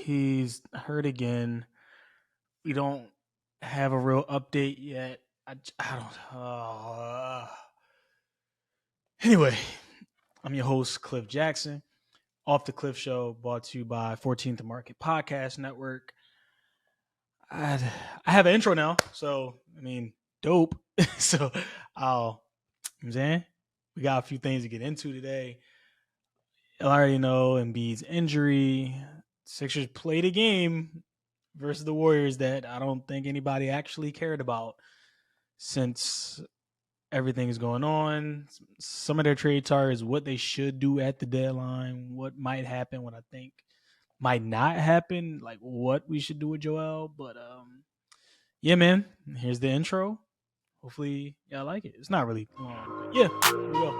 He's hurt again. We don't have a real update yet. I don't. Anyway, I'm your host, Cliff Jackson. Off the Cliff Show, brought to you by 14th Market Podcast Network. I I have an intro now, so dope. so I'll. You know what I'm saying we got a few things to get into today. I already know Embiid's injury. Sixers played a game versus the Warriors that I don't think anybody actually cared about since everything is going on. Some of their trade targets, what they should do at the deadline, what might happen, what I think might not happen, like what we should do with Joel. But yeah, man, here's the intro. Hopefully y'all like it. It's not really long, but yeah, here we go.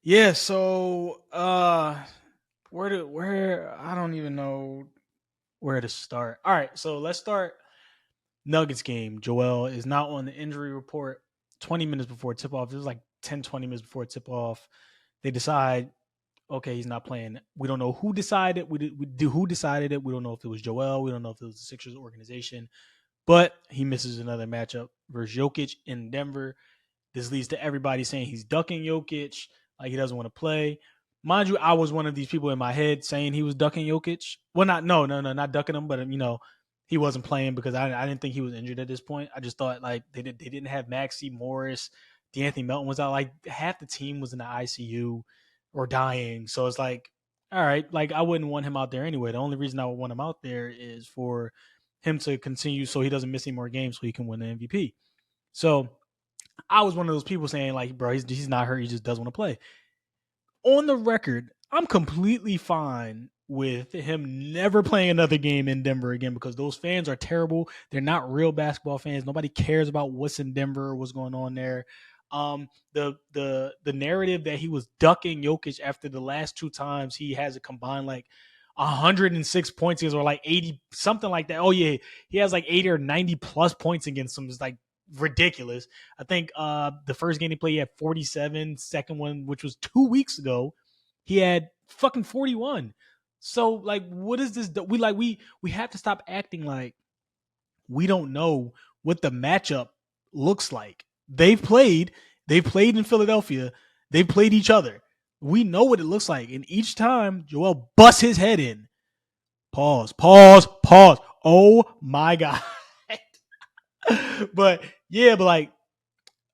Yeah, so where I don't even know where to start. All right, so let's start Nuggets game. Joel is not on the injury report 20 minutes before tip off. It was like 10, 20 minutes before tip off. They decide, okay, he's not playing. We don't know who decided. Who decided it. We don't know if it was Joel. We don't know if it was the Sixers organization. But he misses another matchup versus Jokic in Denver. This leads to everybody saying he's ducking Jokic, like he doesn't want to play. Mind you, I was one of these people in my head saying he was ducking Jokic. Well, not ducking him, but he wasn't playing because I didn't think he was injured at this point. I just thought like they didn't have Maxey, Morris, D'Anthony Melton was out. Like half the team was in the ICU or dying. So it's like, all right, like I wouldn't want him out there anyway. The only reason I would want him out there is for him to continue so he doesn't miss any more games so he can win the MVP. So I was one of those people saying like, bro, he's not hurt. He just doesn't want to play. On the record, I'm completely fine with him never playing another game in Denver again because those fans are terrible. They're not real basketball fans. Nobody cares about what's in Denver or what's going on there. The narrative that he was ducking Jokic after the last two times he has a combined like 106 points or like 80 something like that. Oh yeah, he has like 80 or 90 plus points against him. It's like ridiculous. I think the first game he played he had 47. Second one, which was 2 weeks ago, he had fucking 41. So like, what is this? We have to stop acting like we don't know what the matchup looks like. They've played in Philadelphia. They've played each other. We know what it looks like. And each time Joel busts his head in. Pause. Oh my God. but like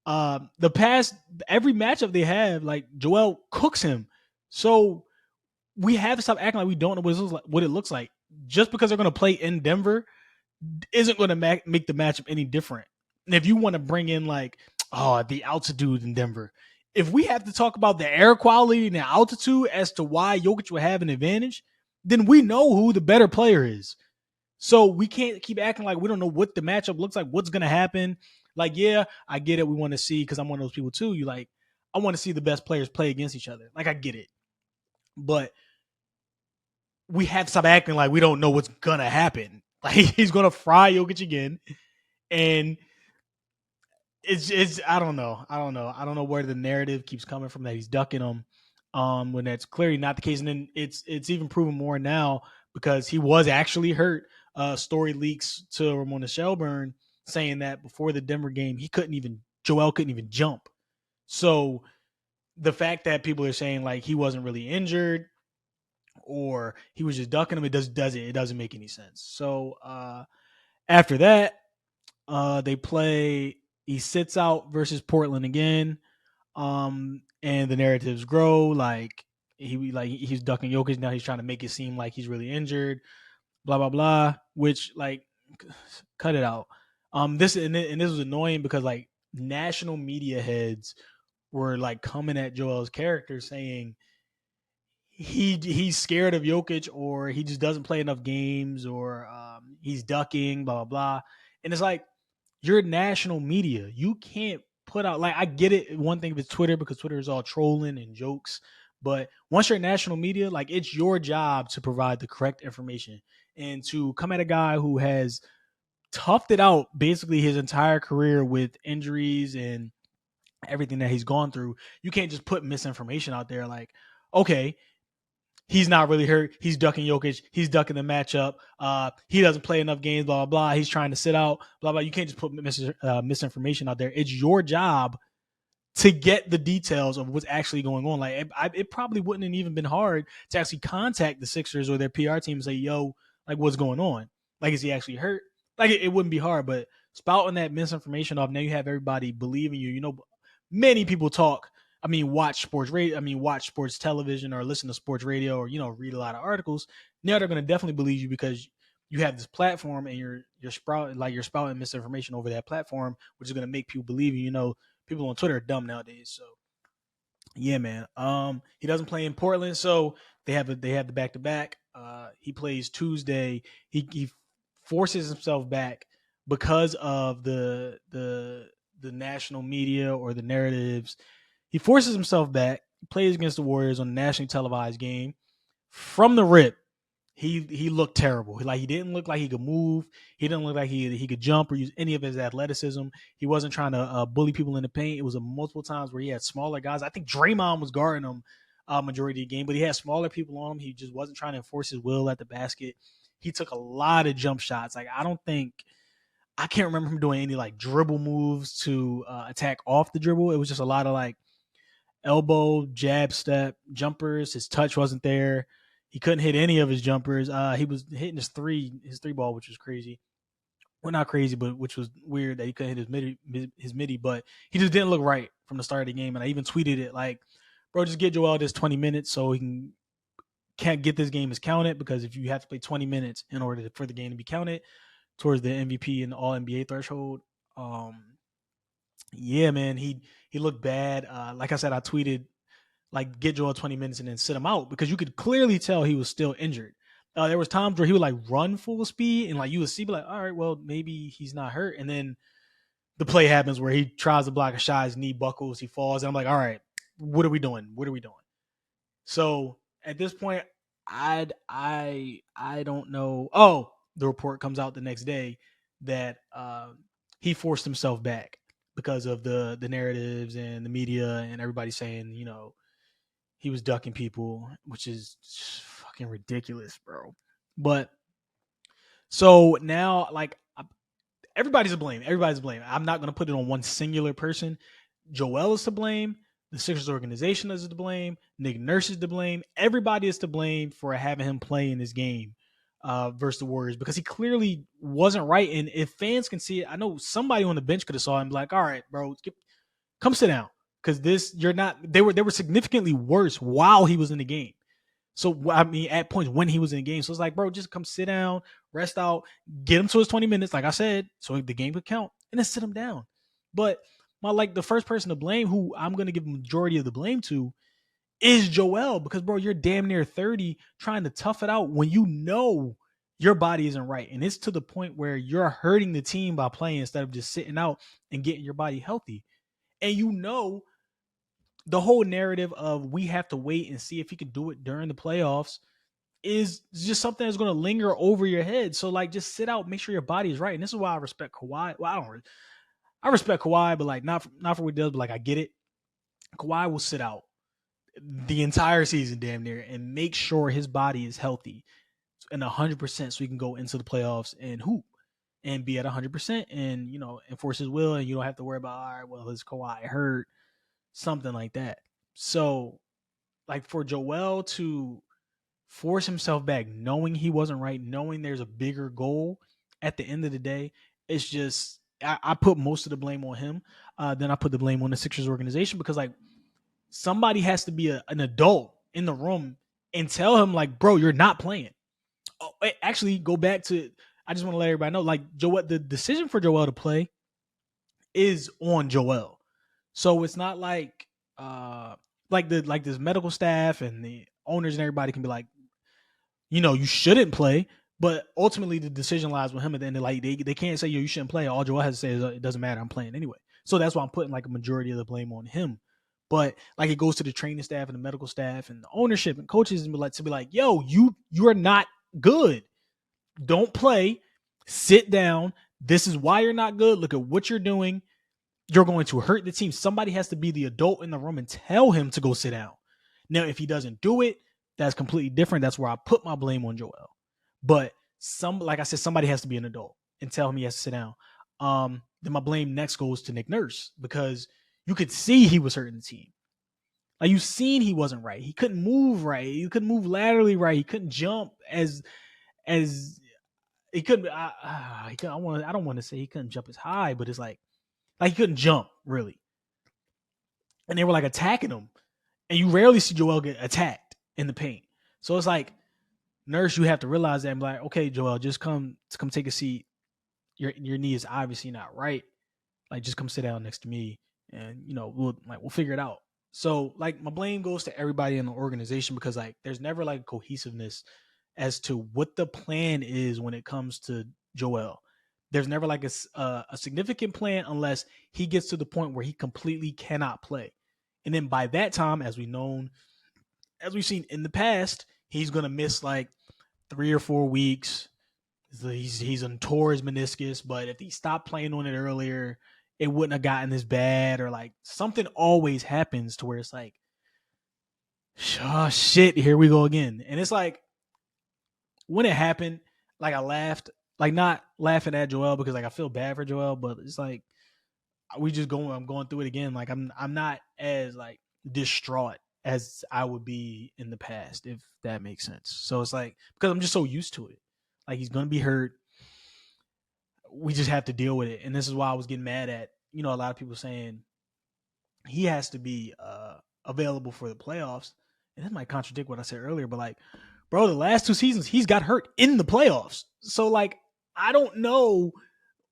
the past every matchup they have, like Joel cooks him. So we have to stop acting like we don't know what it looks like. Just because they're going to play in Denver isn't going to make the matchup any different. And if you want to bring in like, the altitude in Denver, if we have to talk about the air quality and the altitude as to why Jokic would have an advantage, then we know who the better player is. So we can't keep acting like we don't know what the matchup looks like, what's going to happen. Like, yeah, I get it. We want to see, because I'm one of those people too. You like, I want to see the best players play against each other. Like, I get it. But we have to stop acting like we don't know what's going to happen. Like, he's going to fry Jokic again. And it's I don't know. I don't know where the narrative keeps coming from that he's ducking him. When that's clearly not the case. And then it's even proven more now because he was actually hurt. Story leaks to Ramona Shelburne saying that before the Denver game, Joel couldn't even jump. So the fact that people are saying like he wasn't really injured or he was just ducking him, it doesn't make any sense. So after that, they play. He sits out versus Portland again, and the narratives grow. Like he's ducking Jokic now. He's trying to make it seem like he's really injured. Blah blah blah. Which like, cut it out. This was annoying because like national media heads were like coming at Joel's character saying he's scared of Jokic or he just doesn't play enough games or he's ducking, blah blah blah. And it's like, you're national media. You can't put out, like, I get it. One thing with Twitter, because Twitter is all trolling and jokes. But once you're national media, like, it's your job to provide the correct information and to come at a guy who has toughed it out basically his entire career with injuries and everything that he's gone through. You can't just put misinformation out there like, okay, he's not really hurt. He's ducking Jokic. He's ducking the matchup. He doesn't play enough games. Blah blah blah. He's trying to sit out. Blah blah. You can't just put misinformation out there. It's your job to get the details of what's actually going on. Like it probably wouldn't have even been hard to actually contact the Sixers or their PR team and say, "Yo, like what's going on? Like is he actually hurt?" Like it wouldn't be hard, but spouting that misinformation off, now you have everybody believing you. You know, many people talk. I mean, watch sports radio. I mean, watch sports television or listen to sports radio or read a lot of articles. Now they're going to definitely believe you because you have this platform and you're spouting misinformation over that platform, which is going to make people believe you. You know, people on Twitter are dumb nowadays. So yeah, man. He doesn't play in Portland, so they have the back to back. He plays Tuesday. He forces himself back because of the national media or the narratives. He forces himself back. He plays against the Warriors on a nationally televised game. From the rip, he looked terrible. Like he didn't look like he could move. He didn't look like he could jump or use any of his athleticism. He wasn't trying to bully people in the paint. It was multiple times where he had smaller guys. I think Draymond was guarding him majority of the game, but he had smaller people on him. He just wasn't trying to enforce his will at the basket. He took a lot of jump shots. Like I can't remember him doing any like dribble moves to attack off the dribble. It was just a lot of like elbow, jab, step, jumpers. His touch wasn't there. He couldn't hit any of his jumpers. He was hitting his three ball, which was crazy. Well, not crazy, but which was weird that he couldn't hit his midi. But he just didn't look right from the start of the game. And I even tweeted it like, "Bro, just get Joel this 20 minutes so he can't get this game as counted because if you have to play 20 minutes in order for the game to be counted towards the MVP and All NBA threshold." Yeah, man, he looked bad. Like I said, I tweeted like get Joel 20 minutes and then sit him out because you could clearly tell he was still injured. There was times where he would like run full speed and like you would see, be like, all right, well maybe he's not hurt, and then the play happens where he tries to block a shot, his knee buckles, he falls, and I'm like, all right, what are we doing? What are we doing? So at this point, I don't know. Oh, the report comes out the next day that he forced himself back because of the narratives and the media and everybody saying he was ducking people, which is fucking ridiculous, bro. But so now, like, everybody's to blame. Everybody's to blame. I'm not going to put it on one singular person. Joel is to blame. The Sixers organization is to blame. Nick Nurse is to blame. Everybody is to blame for having him play in this game versus the Warriors because he clearly wasn't right. And if fans can see it, I know somebody on the bench could have saw him like, all right, bro, come sit down because you're not. They were significantly worse while he was in the game. So I mean, at points when he was in the game, so it's like, bro, just come sit down, rest out, get him to his 20 minutes, like I said, so the game could count, and then sit him down. But the first person to blame, who I'm going to give the majority of the blame to, is Joel because bro, you're damn near 30, trying to tough it out when you know your body isn't right, and it's to the point where you're hurting the team by playing instead of just sitting out and getting your body healthy, and the whole narrative of we have to wait and see if he can do it during the playoffs is just something that's going to linger over your head. So like, just sit out, make sure your body is right. And this is why I respect Kawhi. Well, I respect Kawhi, but like not for what he does, but like I get it. Kawhi will sit out the entire season, damn near, and make sure his body is healthy and 100%, so he can go into the playoffs and hoop and be at 100% and enforce his will, and you don't have to worry about, all right, well, is Kawhi hurt? Something like that. So, like, for Joel to force himself back, knowing he wasn't right, knowing there's a bigger goal at the end of the day, it's just I put most of the blame on him. Then I put the blame on the Sixers organization because like somebody has to be an adult in the room and tell him like, bro, you're not playing. Oh, actually, go back to. I just want to let everybody know, like Joel, the decision for Joel to play is on Joel. So it's not like this medical staff and the owners and everybody can be like, you shouldn't play, but ultimately the decision lies with him at the end. Like they can't say, you shouldn't play. All Joel has to say is it doesn't matter, I'm playing anyway. So that's why I'm putting like a majority of the blame on him. But like it goes to the training staff and the medical staff and the ownership and coaches and to be like, yo, you are not good. Don't play. Sit down. This is why you're not good. Look at what you're doing. You're going to hurt the team. Somebody has to be the adult in the room and tell him to go sit down. Now, if he doesn't do it, that's completely different. That's where I put my blame on Joel. But like I said, somebody has to be an adult and tell him he has to sit down. Then my blame next goes to Nick Nurse because you could see he was hurting the team. Like you seen he wasn't right. He couldn't move right. He couldn't move laterally right. He couldn't jump as he couldn't. I don't want to say he couldn't jump as high, but it's like he couldn't jump really. And they were like attacking him, and you rarely see Joel get attacked in the paint. So it's like, Nurse, you have to realize that. I'm like, okay, Joel, just come take a seat. Your knee is obviously not right. Like, just come sit down next to me, and we'll figure it out. So like, my blame goes to everybody in the organization because like, there's never like cohesiveness as to what the plan is when it comes to Joel. There's never like a significant plan unless he gets to the point where he completely cannot play, and then by that time, as we've seen in the past, he's gonna miss like 3 or 4 weeks. He's on tore his meniscus, but if he stopped playing on it earlier, it wouldn't have gotten this bad, or like something always happens to where it's like, oh shit, here we go again. And it's like, when it happened, like I laughed, like not laughing at Joel because like I feel bad for Joel, but it's like I'm going through it again. Like I'm not as like distraught as I would be in the past, if that makes sense. So it's like, because I'm just so used to it. Like, he's gonna be hurt. We just have to deal with it. And this is why I was getting mad at, a lot of people saying he has to be available for the playoffs. And this might contradict what I said earlier, but like, bro, the last 2 seasons he's got hurt in the playoffs. So like, I don't know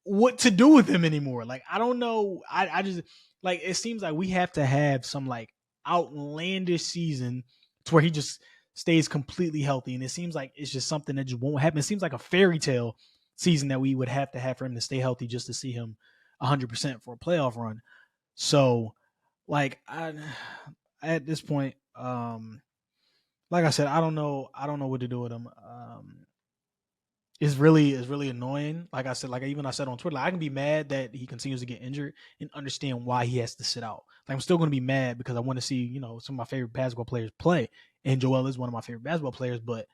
what to do with him anymore. Like, I don't know. I just, like, it seems like we have to have some like outlandish season to where he just stays completely healthy. And it seems like it's just something that just won't happen. It seems like a fairy tale season that we would have to have for him to stay healthy just to see him 100% for a playoff run. So like, at this point, like I said, I don't know what to do with him. Is really annoying. Like I said, I said on Twitter, like, I can be mad that he continues to get injured and understand why he has to sit out. Like, I'm still going to be mad because I want to see, some of my favorite basketball players play, and Joel is one of my favorite basketball players. But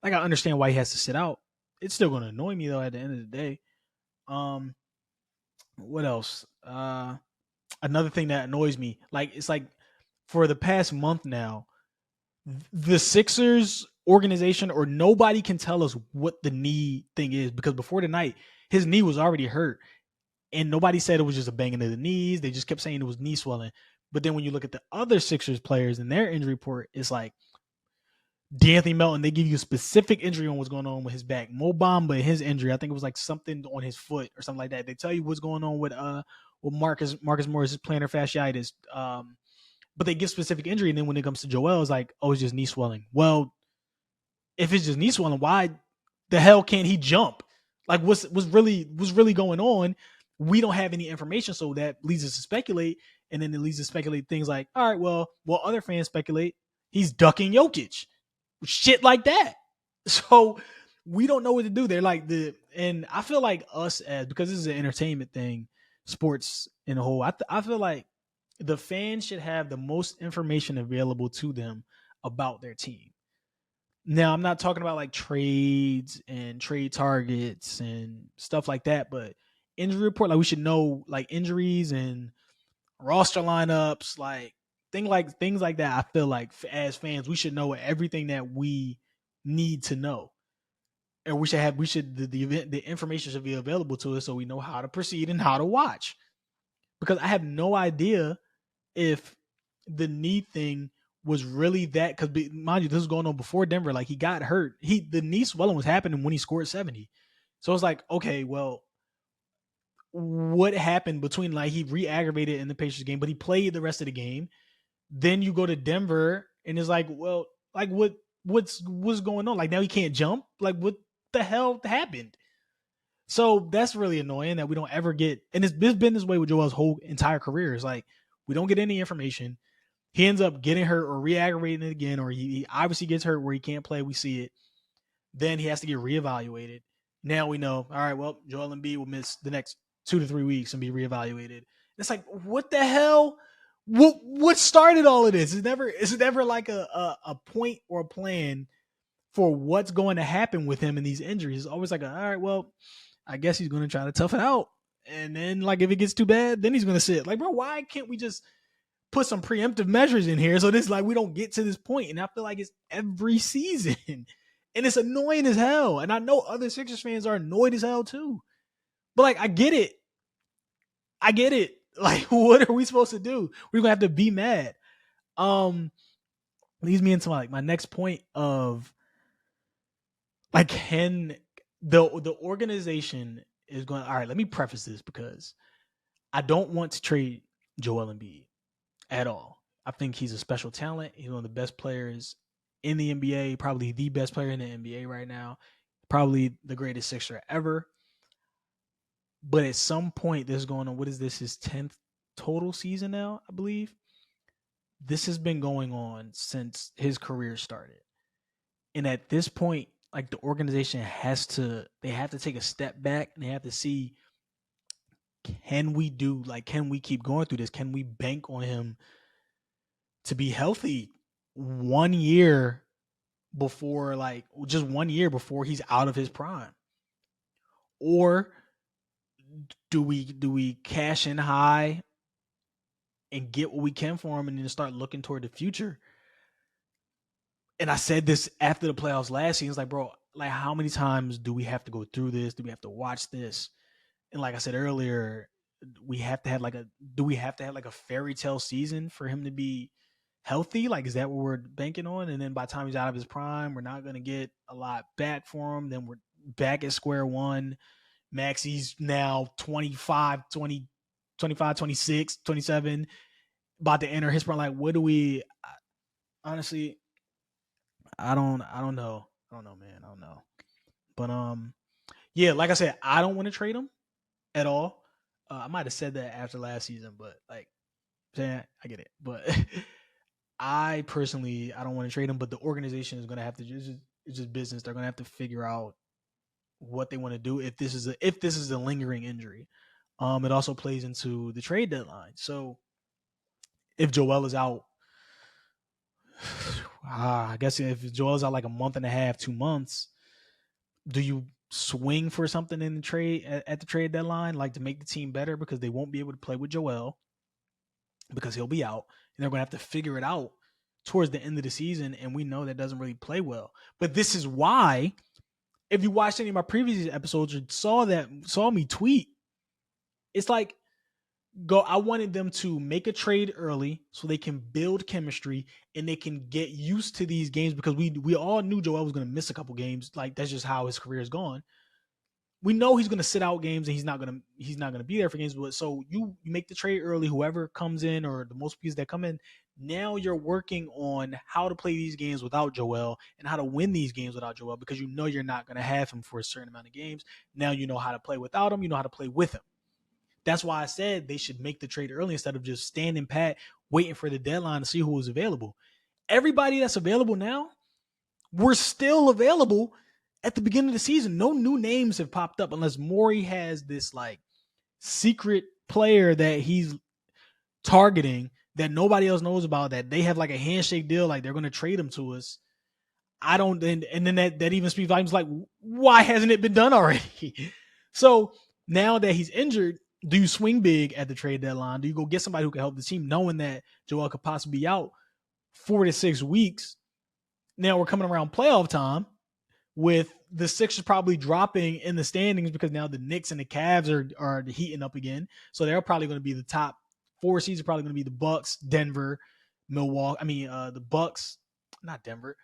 like, I understand why he has to sit out. It's still going to annoy me though at the end of the day. What else? Another thing that annoys me, like, it's like for the past month now, the Sixers organization or nobody can tell us what the knee thing is, because before the night, his knee was already hurt and nobody said it was just a banging of the knees. They just kept saying it was knee swelling. But then when you look at the other Sixers players and their injury report, it's like D'Anthony Melton, they give you a specific injury on what's going on with his back. Mo Bamba, his injury, I think it was like something on his foot or something like that. They tell you what's going on with Marcus Morris' plantar fasciitis. But they give specific injury, and then when it comes to Joel, it's like, oh, it's just knee swelling. Well, if it's just knee swelling, why the hell can't he jump? Like, what's really going on? We don't have any information, so that leads us to speculate, and then it leads us to speculate things like, all right, well, other fans speculate he's ducking Jokic, shit like that. So we don't know what to do. They're like and I feel like us, as because this is an entertainment thing, sports in a whole, I feel like the fans should have the most information available to them about their team. Now, I'm not talking about like trades and trade targets and stuff like that, but injury report, like, we should know like injuries and roster lineups, like things like that. I feel like as fans, we should know everything that we need to know. And the information should be available to us so we know how to proceed and how to watch. Because I have no idea if the knee thing was really that, because mind you, this was going on before Denver. Like, he got hurt. The knee swelling was happening when he scored 70. So it's like, okay, well, what happened between, like, he re-aggravated in the Pacers game, but he played the rest of the game. Then you go to Denver and it's like, well, like, what's going on? Like, now he can't jump. Like, what the hell happened? So that's really annoying that we don't ever get, and it's been this way with Joel's whole entire career. It's like, we don't get any information. He ends up getting hurt or re-aggravating it again, or he obviously gets hurt where he can't play. We see it. Then he has to get reevaluated. Now we know, all right, well, Joel Embiid will miss the next 2 to 3 weeks and be reevaluated. It's like, what the hell? What started all of this? It's never like a point or a plan for what's going to happen with him in these injuries. It's always like, all right, well, I guess he's going to try to tough it out. And then, like, if it gets too bad, then he's going to sit. Like, bro, why can't we just put some preemptive measures in here so this, like, we don't get to this point? And I feel like it's every season. And it's annoying as hell. And I know other Sixers fans are annoyed as hell too. But, like, I get it. Like, what are we supposed to do? We're going to have to be mad. Leads me into my next point of, like, can the organization is going, all right, let me preface this because I don't want to trade Joel Embiid at all. I think he's a special talent. He's one of the best players in the NBA, probably the best player in the NBA right now, probably the greatest Sixer ever. But at some point, there's going on, what is this, his 10th total season now, I believe? This has been going on since his career started. And at this point, like, the organization they have to take a step back and they have to see, can we keep going through this? Can we bank on him to be healthy 1 year before, like, just 1 year before he's out of his prime? Or do we cash in high and get what we can for him and then start looking toward the future? And I said this after the playoffs last season. It's like, bro, like, how many times do we have to go through this? Do we have to watch this? And like I said earlier, we have to have like a fairy tale season for him to be healthy? Like, is that what we're banking on? And then by the time he's out of his prime, we're not going to get a lot back for him. Then we're back at square one. Maxey's now 25, 20, 25, 26, 27, about to enter his prime. Like, what do we, honestly, I don't know. I don't know, man. I don't know. But yeah, like I said, I don't want to trade him at all. I might have said that after last season, but, like, saying, I get it. But I personally, I don't want to trade him. But the organization is going to have to it's just business. They're going to have to figure out what they want to do if this is a lingering injury. It also plays into the trade deadline. So if Joel is out, I guess if Joel is out like a month and a half, 2 months, do you swing for something in the trade at the trade deadline, like, to make the team better, because they won't be able to play with Joel because he'll be out, and they're going to have to figure it out towards the end of the season, and we know that doesn't really play well. But this is why, if you watched any of my previous episodes or saw me tweet, it's like, I wanted them to make a trade early so they can build chemistry and they can get used to these games, because we all knew Joel was going to miss a couple games. Like, that's just how his career is gone. We know he's going to sit out games and he's not going to be there for games. But so you make the trade early, whoever comes in or the most pieces that come in, now you're working on how to play these games without Joel and how to win these games without Joel, because you know you're not going to have him for a certain amount of games. Now you know how to play without him. You know how to play with him. That's why I said they should make the trade early instead of just standing pat, waiting for the deadline to see who is available. Everybody that's available now, we're still available at the beginning of the season. No new names have popped up unless Morey has this, like, secret player that he's targeting that nobody else knows about, that they have like a handshake deal, like they're going to trade him to us. I don't, and then that even speaks volumes. Like, why hasn't it been done already? So now that he's injured, do you swing big at the trade deadline? Do you go get somebody who can help the team, knowing that Joel could possibly be out 4 to 6 weeks? Now we're coming around playoff time with the Sixers probably dropping in the standings because now the Knicks and the Cavs are heating up again. So they're probably going to be the top 4 seeds are probably going to be the Bucks, Denver, Milwaukee. I mean, the Bucks, not Denver,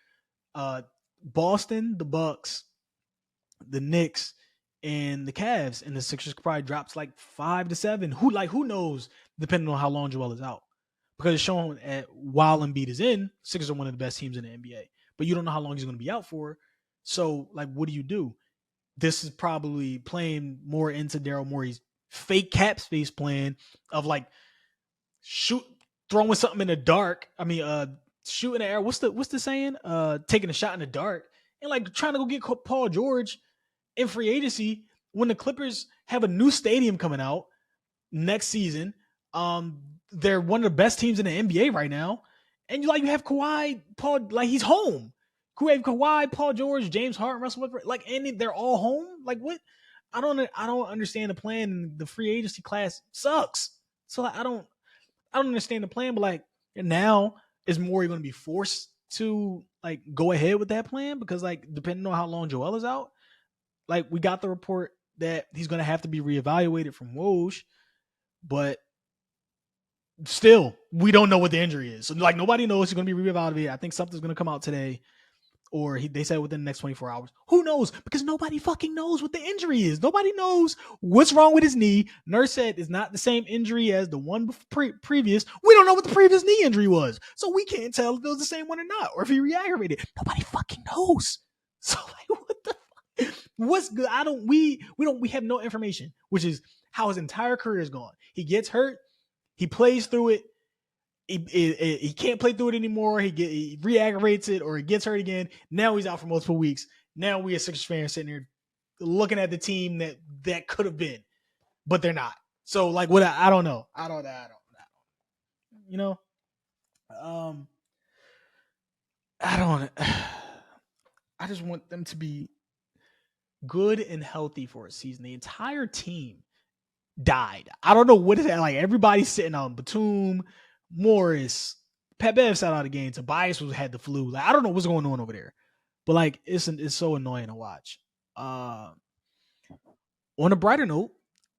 Boston, the Bucks, the Knicks, and the Cavs, and the Sixers could probably drops like 5 to 7. Who knows, depending on how long Joel is out, because it's shown while Embiid is in, Sixers are one of the best teams in the NBA, but you don't know how long he's going to be out for. So, like, what do? This is probably playing more into Daryl Morey's fake cap space plan of, like, throwing something in the dark. I mean, shooting in the air. What's the saying? Taking a shot in the dark and, like, trying to go get Paul George in free agency when the Clippers have a new stadium coming out next season. they're one of the best teams in the NBA right now. And you have Kawhi, Paul, like he's home. Kawhi, Paul George, James Harden, Russell Westbrook, like, and they're all home. Like, what? I don't understand the plan. The free agency class sucks. So like, I don't understand the plan. But like now, is Morey going to be forced to like go ahead with that plan? Because like depending on how long Joel is out, like we got the report that he's going to have to be reevaluated from Woj, but still, we don't know what the injury is. So like nobody knows he's going to be reevaluated. I think something's going to come out today, or they said within the next 24 hours. Who knows? Because nobody fucking knows what the injury is. Nobody knows what's wrong with his knee. Nurse said it's not the same injury as the one previous. We don't know what the previous knee injury was, so we can't tell if it was the same one or not, or if he re-aggravated. Nobody fucking knows. So like, what the fuck? What's good? We have no information, which is how his entire career is gone. He gets hurt. He plays through it. He can't play through it anymore. He re-aggravates it, or he gets hurt again. Now he's out for multiple weeks. Now we as Sixers fans sitting here looking at the team that could have been, but they're not. So like, what? I don't know. I don't. You know, I don't. I just want them to be good and healthy for a season. The entire team died. I don't know what is that. Like everybody's sitting on Batum, Morris, Pat Bev sat out of the game. Tobias had the flu. Like I don't know what's going on over there, but like it's so annoying to watch. On a brighter note,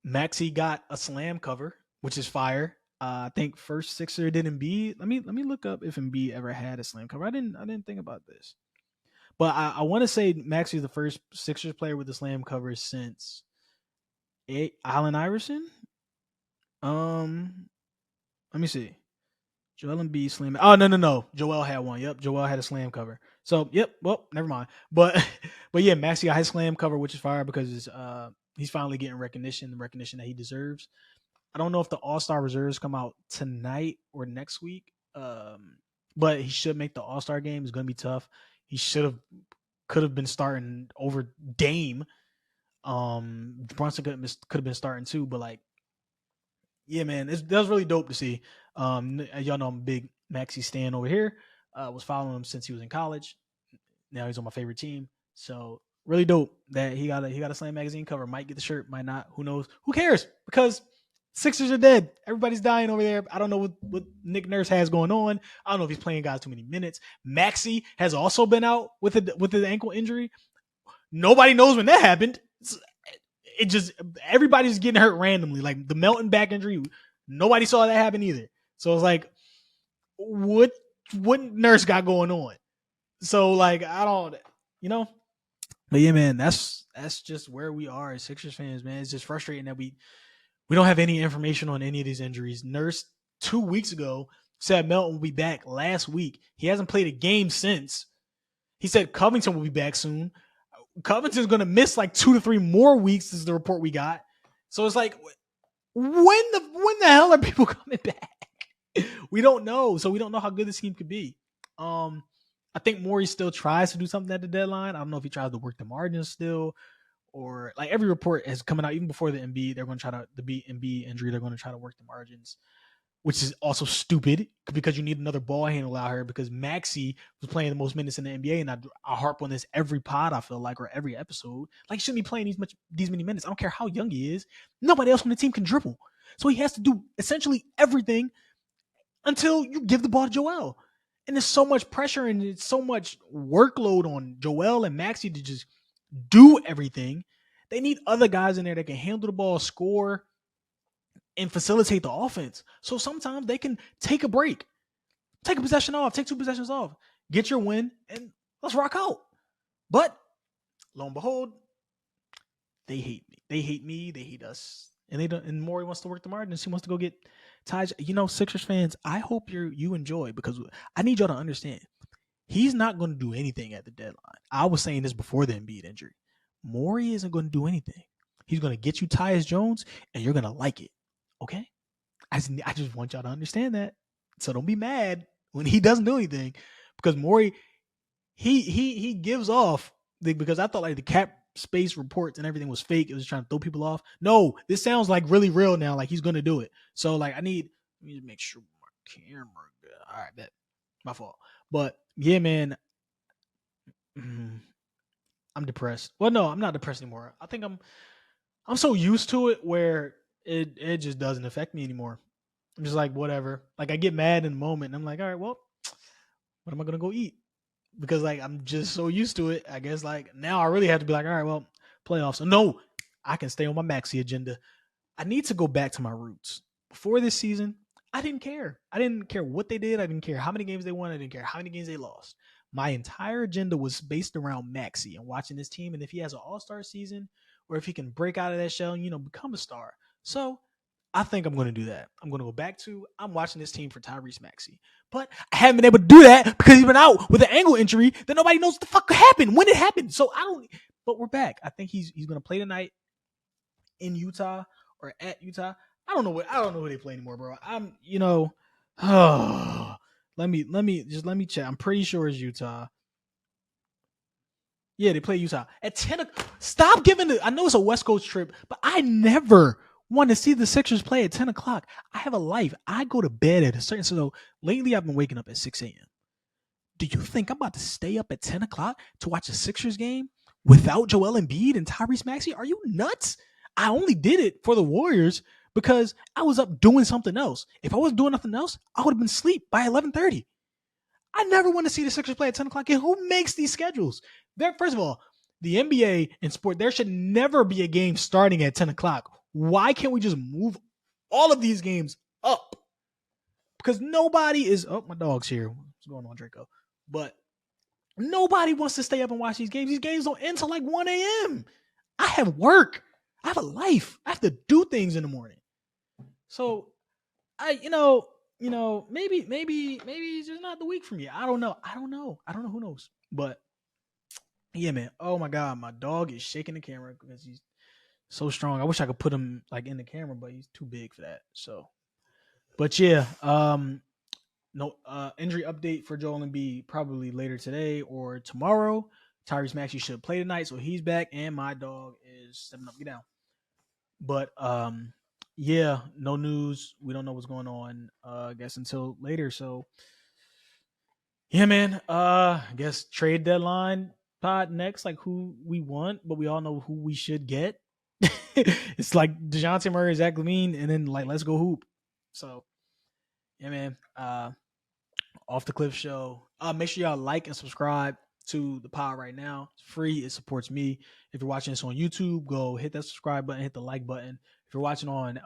Maxey got a slam cover, which is fire. I think first Sixer did Embiid. Let me look up if Embiid ever had a slam cover. I didn't think about this, but I want to say Maxey is the first Sixers player with a slam cover since Allen Iverson. Let me see. Joel Embiid slam. Oh no. Joel had one. Yep, Joel had a slam cover. So yep. Well, never mind. But yeah, Maxey got his slam cover, which is fire because he's finally getting the recognition that he deserves. I don't know if the All-Star reserves come out tonight or next week. But he should make the All-Star game. It's gonna be tough. He could have been starting over Dame. Brunson could have been starting too, but like, yeah, man, that was really dope to see. Y'all know I'm a big Maxey stan over here. Was following him since he was in college. Now he's on my favorite team. So really dope that he got a Slam magazine cover. Might get the shirt, might not. Who knows? Who cares? Because Sixers are dead. Everybody's dying over there. I don't know what Nick Nurse has going on. I don't know if he's playing guys too many minutes. Maxey has also been out with his ankle injury. Nobody knows when that happened. It just everybody's getting hurt randomly. Like the Melton back injury, nobody saw that happen either. So it's like, what Nurse got going on? So like, I don't, But yeah, man, that's just where we are as Sixers fans, man. It's just frustrating that we don't have any information on any of these injuries. Nurse 2 weeks ago said Melton will be back last week. He hasn't played a game since. He said Covington will be back soon. Covington's going to miss like 2 to 3 more weeks is the report we got. So it's like, when the hell are people coming back? We don't know. So we don't know how good this team could be. I think Morey still tries to do something at the deadline. I don't know if he tries to work the margins still, or like every report is coming out even before the Embiid. They're going to try to the Embiid injury. They're going to try to work the margins, which is also stupid because you need another ball handle out here because Maxey was playing the most minutes in the NBA. And I harp on this every pod, I feel like, or every episode. Like, he shouldn't be playing these many minutes. I don't care how young he is. Nobody else on the team can dribble. So he has to do essentially everything until you give the ball to Joel. And there's so much pressure and it's so much workload on Joel and Maxey to just do everything. They need other guys in there that can handle the ball, score, and facilitate the offense. So sometimes they can take a break, take a possession off, take 2 possessions off, get your win, and let's rock out. But lo and behold, they hate me. They hate me. They hate us. And they don't. And Morey wants to work the margins. He wants to go get ties. Sixers fans, I hope you enjoy because I need y'all to understand. He's not going to do anything at the deadline. I was saying this before the Embiid injury. Morey isn't going to do anything. He's going to get you Tyus Jones, and you're going to like it. Okay? I just want y'all to understand that. So don't be mad when he doesn't do anything. Because Morey, he gives off, because I thought like the cap space reports and everything was fake. It was trying to throw people off. No, this sounds like really real now. Like he's going to do it. So like I need Let me just make sure my camera good. All right, bet. My fault. But yeah, man, I'm depressed. Well, no, I'm not depressed anymore. I think I'm so used to it where it just doesn't affect me anymore. I'm just like whatever. Like I get mad in the moment, and I'm like, all right, well, what am I gonna go eat? Because like I'm just so used to it. I guess like now I really have to be like, all right, well, playoffs. So no, I can stay on my Maxi agenda. I need to go back to my roots. Before this season, I didn't care. I didn't care what they did. I didn't care how many games they won. I didn't care how many games they lost. My entire agenda was based around Maxi and watching this team. And if he has an all-star season or if he can break out of that shell and, become a star. So I think I'm going to do that. I'm going to go back to I'm watching this team for Tyrese Maxey. But I haven't been able to do that because he's been out with an ankle injury that nobody knows what the fuck happened, when it happened. So I don't. But we're back. I think he's going to play tonight in Utah or at Utah. I don't know who they play anymore, bro. Let me check. I'm pretty sure it's Utah. Yeah, they play Utah at 10. Stop giving it. I know it's a West Coast trip, but I never want to see the Sixers play at 10 o'clock. I have a life. I go to bed at a certain. So lately, I've been waking up at 6 a.m. Do you think I'm about to stay up at 10 o'clock to watch a Sixers game without Joel Embiid and Tyrese Maxey? Are you nuts? I only did it for the Warriors because I was up doing something else. If I wasn't doing nothing else, I would have been asleep by 11:30. I never want to see the Sixers play at 10 o'clock. And who makes these schedules? First of all, the NBA and sport, there should never be a game starting at 10 o'clock. Why can't we just move all of these games up? Because nobody is. Oh, my dog's here. What's going on, Draco? But nobody wants to stay up and watch these games. These games don't end until like 1 a.m. I have work. I have a life. I have to do things in the morning. So maybe it's just not the week for me. I don't know. Who knows? But yeah, man. Oh my God, my dog is shaking the camera because he's so strong. I wish I could put him like in the camera, but he's too big for that. So, but yeah, no injury update for Joel Embiid probably later today or tomorrow. Tyrese Maxey should play tonight, so he's back, and my dog is stepping up. Get down. But yeah, no news. We don't know what's going on. I guess until later. So yeah, man. I guess trade deadline pod next, like who we want, but we all know who we should get. It's like DeJounte Murray, Zach LaVine, and then like let's go hoop. So yeah, man. Off the Cliff Show. Make sure y'all like and subscribe to the pod right now. It's free. It supports me. If you're watching this on YouTube, go hit that subscribe button, hit the like button. If you're watching on,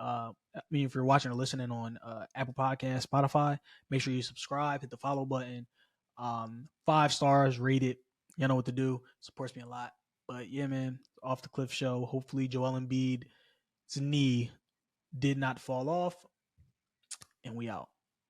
if you're watching or listening on Apple Podcasts, Spotify, make sure you subscribe, hit the follow button. 5 stars, rate it. You know what to do. Supports me a lot. But yeah, man, Off the Cliff Show. Hopefully, Joel Embiid's knee did not fall off, and we out.